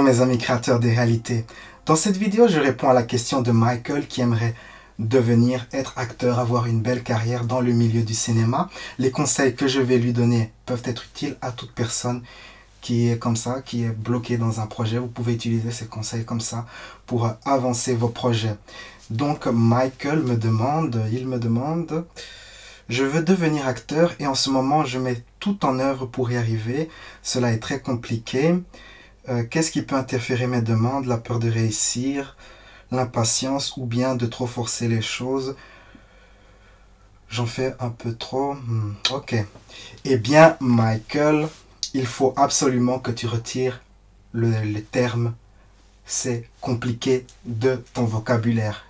mes amis créateurs des réalités. Dans cette vidéo, je réponds à la question de Michael qui aimerait être acteur, avoir une belle carrière dans le milieu du cinéma. Les conseils que je vais lui donner peuvent être utiles à toute personne qui est comme ça, qui est bloquée dans un projet. Vous pouvez utiliser ces conseils comme ça pour avancer vos projets. Donc Michael me demande, je veux devenir acteur et en ce moment je mets tout en œuvre pour y arriver. Cela est très compliqué. Qu'est-ce qui peut interférer mes demandes? La peur de réussir, l'impatience ou bien de trop forcer les choses? J'en fais un peu trop. Ok. Eh bien, Michael, il faut absolument que tu retires le terme c'est compliqué de ton vocabulaire.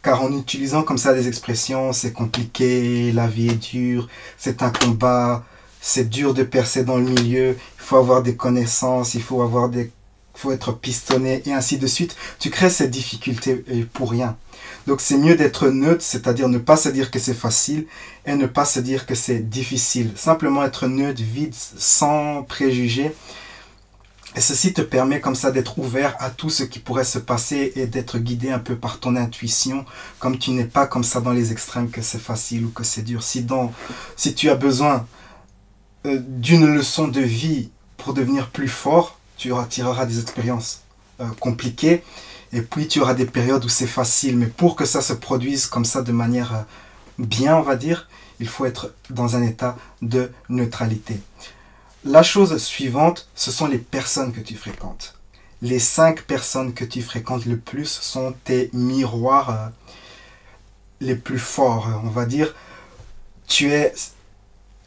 Car en utilisant comme ça des expressions, c'est compliqué, la vie est dure, c'est un combat, c'est dur de percer dans le milieu, il faut avoir des connaissances, il faut être pistonné et ainsi de suite. Tu crées cette difficulté pour rien. Donc c'est mieux d'être neutre, c'est-à-dire ne pas se dire que c'est facile et ne pas se dire que c'est difficile. Simplement être neutre, vide, sans préjugés. Et ceci te permet comme ça d'être ouvert à tout ce qui pourrait se passer et d'être guidé un peu par ton intuition, comme tu n'es pas comme ça dans les extrêmes que c'est facile ou que c'est dur. Si tu as besoin d'une leçon de vie pour devenir plus fort, tu tireras des expériences compliquées et puis tu auras des périodes où c'est facile. Mais pour que ça se produise comme ça de manière bien, on va dire, il faut être dans un état de neutralité. La chose suivante, ce sont les personnes que tu fréquentes. Les 5 personnes que tu fréquentes le plus sont tes miroirs les plus forts. On va dire, tu es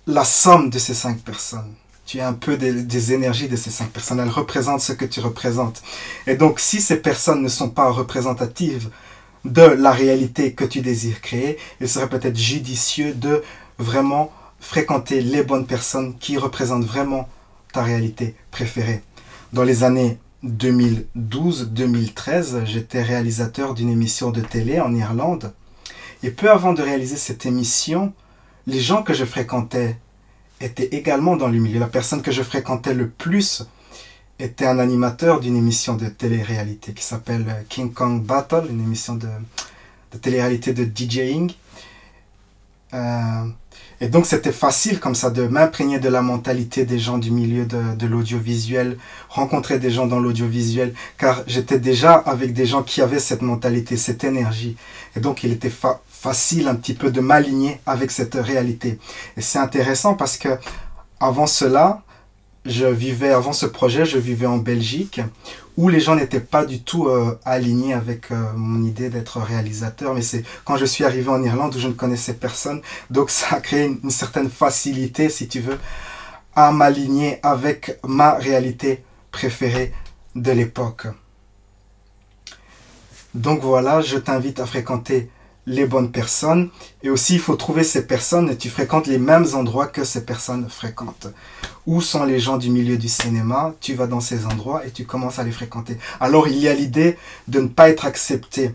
la somme de ces 5 personnes. Tu es un peu des énergies de ces 5 personnes. Elles représentent ce que tu représentes. Et donc, si ces personnes ne sont pas représentatives de la réalité que tu désires créer, il serait peut-être judicieux de vraiment fréquenter les bonnes personnes qui représentent vraiment ta réalité préférée. Dans les années 2012-2013, j'étais réalisateur d'une émission de télé en Irlande. Et peu avant de réaliser cette émission, les gens que je fréquentais étaient également dans le milieu. La personne que je fréquentais le plus était un animateur d'une émission de télé-réalité qui s'appelle King Kong Battle, une émission de télé-réalité de DJing. Et donc c'était facile comme ça de m'imprégner de la mentalité des gens du milieu de l'audiovisuel, rencontrer des gens dans l'audiovisuel, car j'étais déjà avec des gens qui avaient cette mentalité, cette énergie. Et donc il était facile un petit peu de m'aligner avec cette réalité. Et c'est intéressant parce que avant cela, avant ce projet, je vivais en Belgique, où les gens n'étaient pas du tout alignés avec mon idée d'être réalisateur. Mais c'est quand je suis arrivé en Irlande où je ne connaissais personne, donc ça a créé une certaine facilité, si tu veux, à m'aligner avec ma réalité préférée de l'époque. Donc voilà, je t'invite à fréquenter les bonnes personnes. Et aussi, il faut trouver ces personnes et tu fréquentes les mêmes endroits que ces personnes fréquentent. Où sont les gens du milieu du cinéma? Tu vas dans ces endroits et tu commences à les fréquenter. Alors, il y a l'idée de ne pas être accepté.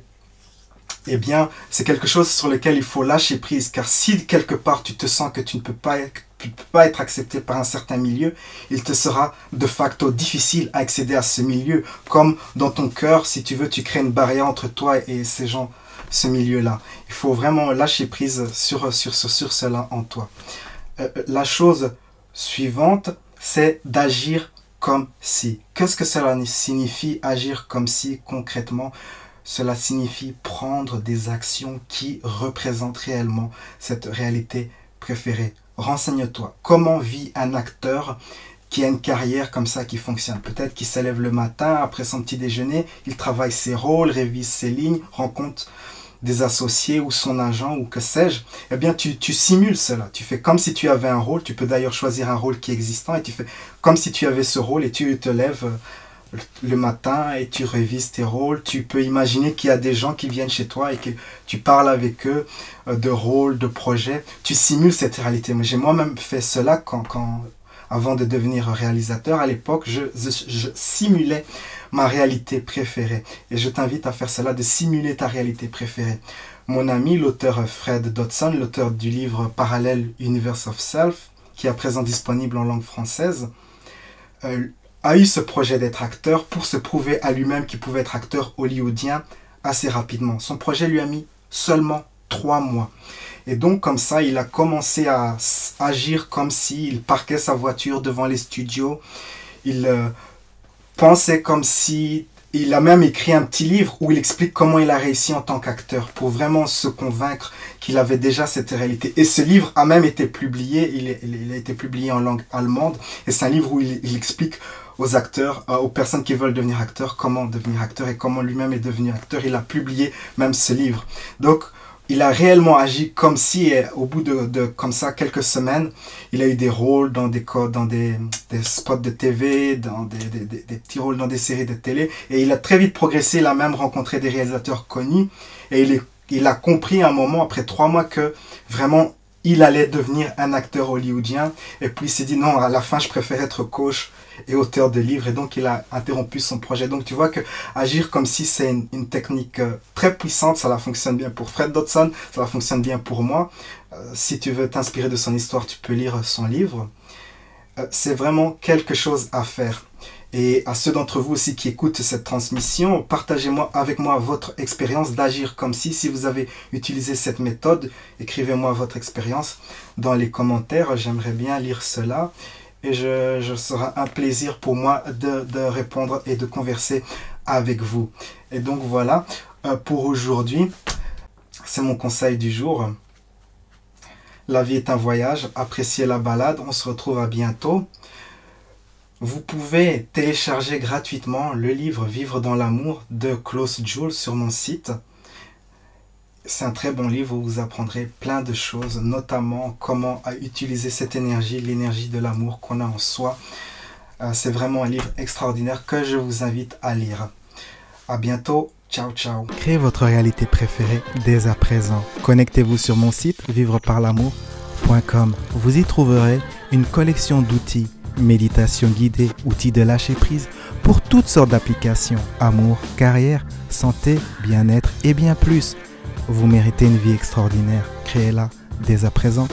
Eh bien, c'est quelque chose sur lequel il faut lâcher prise. Car si quelque part tu te sens que tu ne peux pas être accepté par un certain milieu, il te sera de facto difficile à accéder à ce milieu. Comme dans ton cœur, si tu veux, tu crées une barrière entre toi et ces gens, ce milieu-là. Il faut vraiment lâcher prise sur cela en toi. La chose suivante, c'est d'agir comme si. Qu'est-ce que cela signifie agir comme si concrètement? Cela signifie prendre des actions qui représentent réellement cette réalité préférée. Renseigne-toi. Comment vit un acteur qui a une carrière comme ça qui fonctionne? Peut-être qu'il se lève le matin, après son petit déjeuner, il travaille ses rôles, révise ses lignes, rencontre des associés ou son agent ou que sais-je. Eh bien, tu simules cela. Tu fais comme si tu avais un rôle. Tu peux d'ailleurs choisir un rôle qui est existant et tu fais comme si tu avais ce rôle et tu te lèves le matin et tu révises tes rôles. Tu peux imaginer qu'il y a des gens qui viennent chez toi et que tu parles avec eux de rôles, de projets. Tu simules cette réalité. Mais j'ai moi-même fait cela avant de devenir réalisateur. À l'époque, je simulais ma réalité préférée. Et je t'invite à faire cela, de simuler ta réalité préférée. Mon ami, l'auteur Fred Dodson, l'auteur du livre Parallel Universe of Self, qui est à présent disponible en langue française, a eu ce projet d'être acteur pour se prouver à lui-même qu'il pouvait être acteur hollywoodien assez rapidement. Son projet lui a mis seulement 3 mois. Et donc, comme ça, il a commencé à agir comme s'il parquait sa voiture devant les studios. Il pensait comme si... Il a même écrit un petit livre où il explique comment il a réussi en tant qu'acteur pour vraiment se convaincre qu'il avait déjà cette réalité. Et ce livre a même été publié, il a été publié en langue allemande. Et c'est un livre où il explique aux acteurs, aux personnes qui veulent devenir acteurs, comment devenir acteur et comment lui-même est devenu acteur. Il a publié même ce livre. Donc, il a réellement agi comme si, au bout de comme ça, quelques semaines, il a eu des rôles dans des spots de TV, dans des petits rôles dans des séries de télé. Et il a très vite progressé, il a même rencontré des réalisateurs connus. Et il a compris à un moment, après 3 mois, que vraiment, il allait devenir un acteur hollywoodien. Et puis il s'est dit, non, à la fin, je préfère être coach et auteur de livres. Et donc, il a interrompu son projet. Donc, tu vois que agir comme si c'est une technique très puissante. Ça fonctionne bien pour Fred Dodson. Ça fonctionne bien pour moi. Si tu veux t'inspirer de son histoire, tu peux lire son livre. C'est vraiment quelque chose à faire. Et à ceux d'entre vous aussi qui écoutent cette transmission, partagez-moi avec moi votre expérience d'agir comme si vous avez utilisé cette méthode. Écrivez-moi votre expérience dans les commentaires. J'aimerais bien lire cela. Et ce sera un plaisir pour moi de répondre et de converser avec vous. Et donc voilà, pour aujourd'hui, c'est mon conseil du jour. La vie est un voyage, appréciez la balade, on se retrouve à bientôt. Vous pouvez télécharger gratuitement le livre Vivre dans l'amour de Klaus Juhl sur mon site. C'est un très bon livre où vous apprendrez plein de choses, notamment comment utiliser cette énergie, l'énergie de l'amour qu'on a en soi. C'est vraiment un livre extraordinaire que je vous invite à lire. À bientôt, ciao ciao. Créez votre réalité préférée dès à présent. Connectez-vous sur mon site vivreparlamour.com. Vous y trouverez une collection d'outils, méditation guidée, outils de lâcher prise pour toutes sortes d'applications, amour, carrière, santé, bien-être et bien plus. Vous méritez une vie extraordinaire. Créez-la dès à présent.